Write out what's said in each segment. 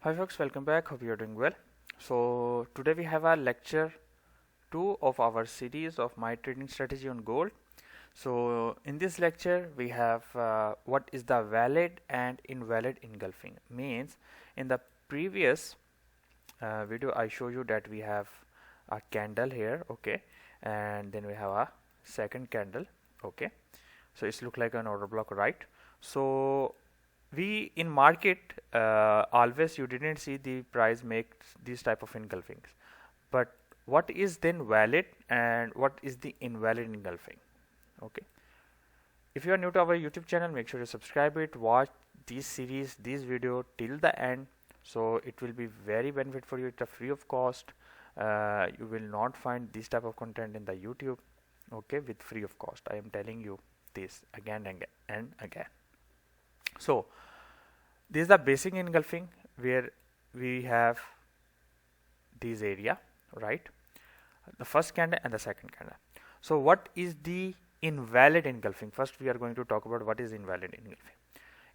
Hi folks, welcome back. Hope you are doing well. So today we have our lecture 2 of our series of my trading strategy on gold. So in this lecture we have what is the valid and invalid engulfing. Means in the previous video I show you that we have a candle here, okay, and then we have a second candle, okay. So it's look like an order block, right? So we in market always you didn't see the price make these type of engulfings, but what is then valid and what is the invalid engulfing? Okay, if you are new to our YouTube channel, make sure to subscribe it, watch this series, this video till the end, so it will be very benefit for you. It's a free of cost. You will not find this type of content in the YouTube, okay, with free of cost. I am telling you this again and again. So this is the basic engulfing where we have this area, right? The first candle and the second candle. So what is the invalid engulfing? First we are going to talk about what is invalid engulfing.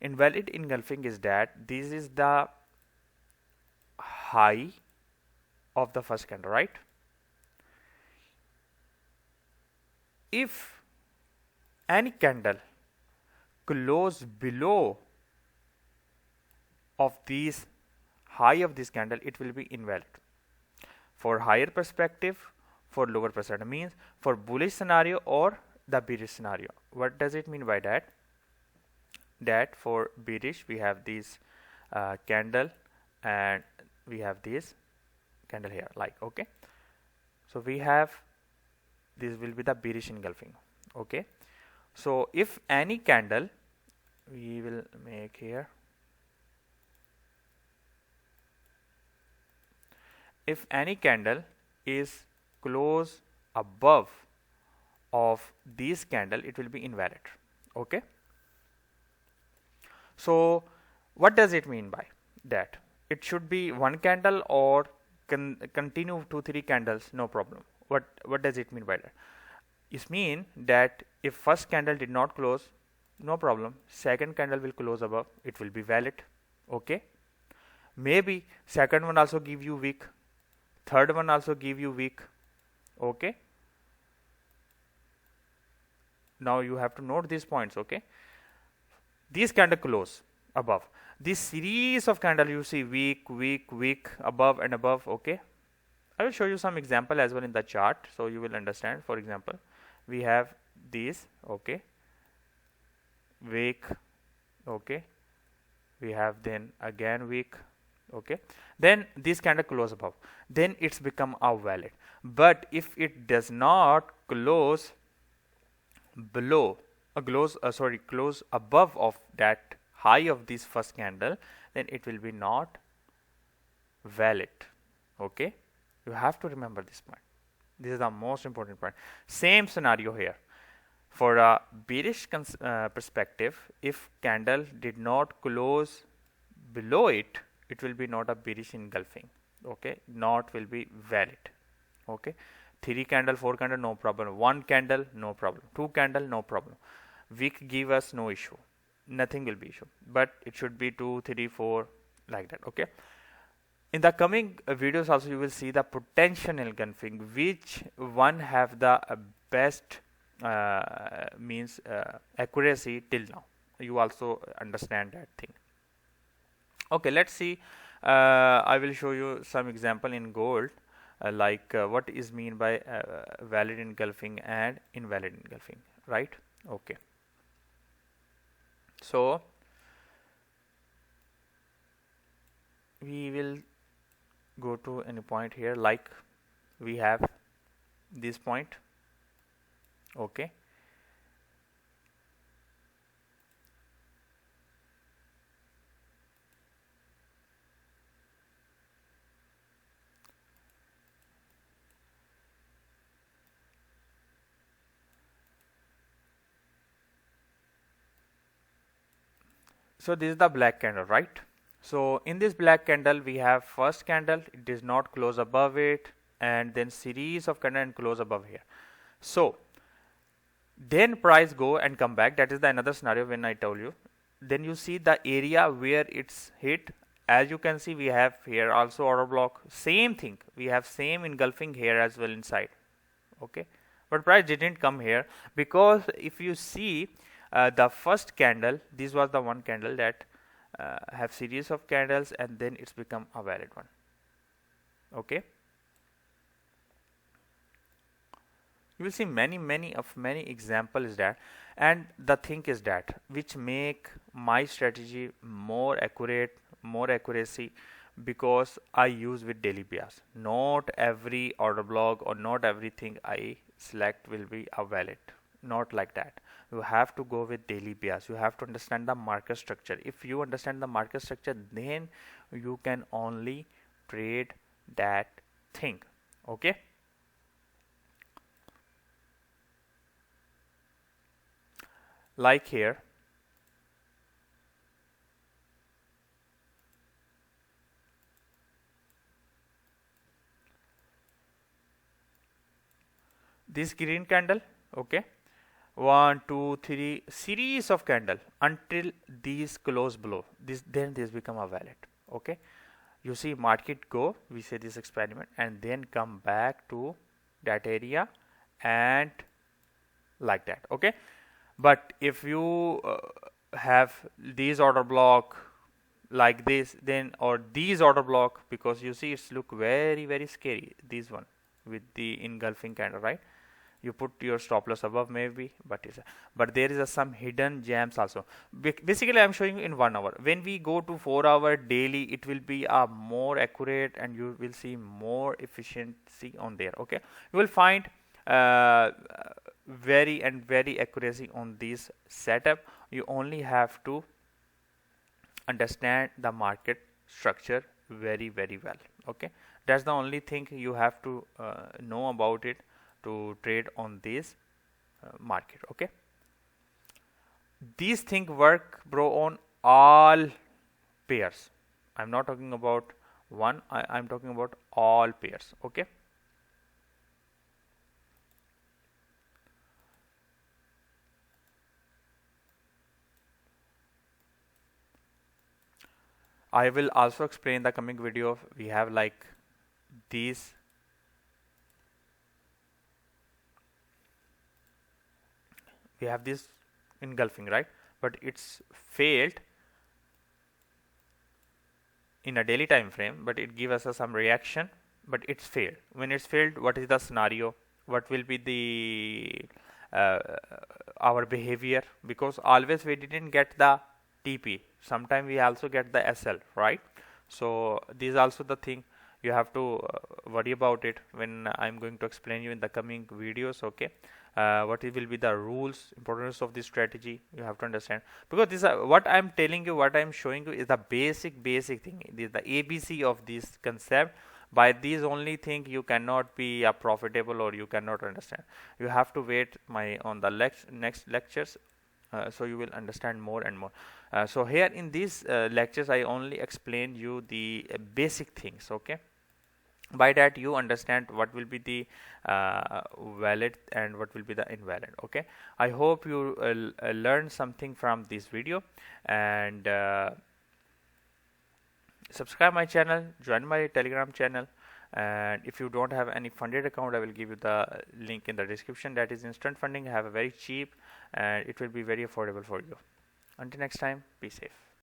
Invalid engulfing is that this is the high of the first candle, right? If any candle close below of these high of this candle, it will be invalid. For higher perspective, for lower perspective, means for bullish scenario or the bearish scenario. What does it mean by that? That for bearish we have this candle and we have this candle here, like, okay. So we have, this will be the bearish engulfing, okay. So if any candle, we will make here, if any candle is close above of this candle, it will be invalid, okay. So what does it mean by that? It should be one candle or continue 2-3 candles, no problem. What does it mean by that? It mean that if first candle did not close, no problem, second candle will close above, it will be valid, okay. Maybe second one also give you weak, third one also give you weak, okay. Now you have to note these points, okay. These candle close above, this series of candle you see weak, weak, weak, above and above, okay. I will show you some example as well in the chart so you will understand. For example, we have these, okay, weak, okay, we have then again weak, okay, then this candle close above, then it's become a valid. But if it does not close below, close above of that high of this first candle, then it will be not valid, okay. You have to remember this point. This is the most important point. Same scenario here. For a bearish perspective, if candle did not close below it, it will be not a bearish engulfing, okay, not will be valid, okay. 3 candle, 4 candle, no problem. 1 candle, no problem. 2 candle, no problem. Weak give us no issue, nothing will be issue, but it should be 2, 3, 4 like that, okay. In the coming videos also you will see the potential engulfing, which one have the best means accuracy till now. You also understand that thing, okay. Let's see, I will show you some example in gold, like what is mean by valid engulfing and invalid engulfing, right? Okay, so we will go to any point here, like we have this point, okay. So this is the black candle, right? So in this black candle we have first candle, it does not close above it, and then series of candle and close above here. So then price go and come back. That is the another scenario when I told you. Then you see the area where it's hit as you can see, we have here also order block, same thing, we have same engulfing here as well inside. Okay, but price didn't come here because if you see the first candle, this was the one candle that have series of candles and then it's become a valid one. Okay, you will see many examples that, and the thing is that which make my strategy more accurate, more accuracy, because I use with daily bias. Not every order block or not everything I select will be a valid, not like that. You have to go with daily bias. You have to understand the market structure. If you understand the market structure, then you can only trade that thing. Okay, like here, this green candle. Okay, 1 2 3 series of candle until these close below this, then this become a valid. Okay, you see market go, we say this experiment, and then come back to that area and like that. Okay, but if you have these order block like this, then, or these order block, because you see it's look very scary, this one with the engulfing candle, right? You put your stop loss above maybe, but there is some hidden gems also. Basically I'm showing you in 1 hour. When we go to 4-hour daily, it will be a more accurate and you will see more efficiency on there. Okay, you will find very accuracy on this setup. You only have to understand the market structure very well. Okay, that's the only thing you have to know about it to trade on this market. Okay, these things work, bro, on all pairs. I'm not talking about one, I'm talking about all pairs. Okay, I will also explain the coming video. We have like these we have this engulfing, right? But it's failed in a daily time frame, but it gives us some reaction, but it's failed. When it's failed, what is the scenario? What will be the our behavior? Because always we didn't get the TP. Sometimes we also get the SL, right? So this is also the thing you have to worry about it when I'm going to explain you in the coming videos. Okay, what will be the rules, importance of this strategy, you have to understand, because this what I'm telling you, what I'm showing you is the basic thing. This is the ABC of this concept. By these only thing you cannot be profitable, or you cannot understand. You have to wait on the next lectures, so you will understand more and more. So here in these lectures I only explain you the basic things. Okay, by that you understand what will be the valid and what will be the invalid. Okay, I hope you learned something from this video, and subscribe my channel, join my Telegram channel, and if you don't have any funded account, I will give you the link in the description. That is instant funding. Have a very cheap and it will be very affordable for you. Until next time, be safe.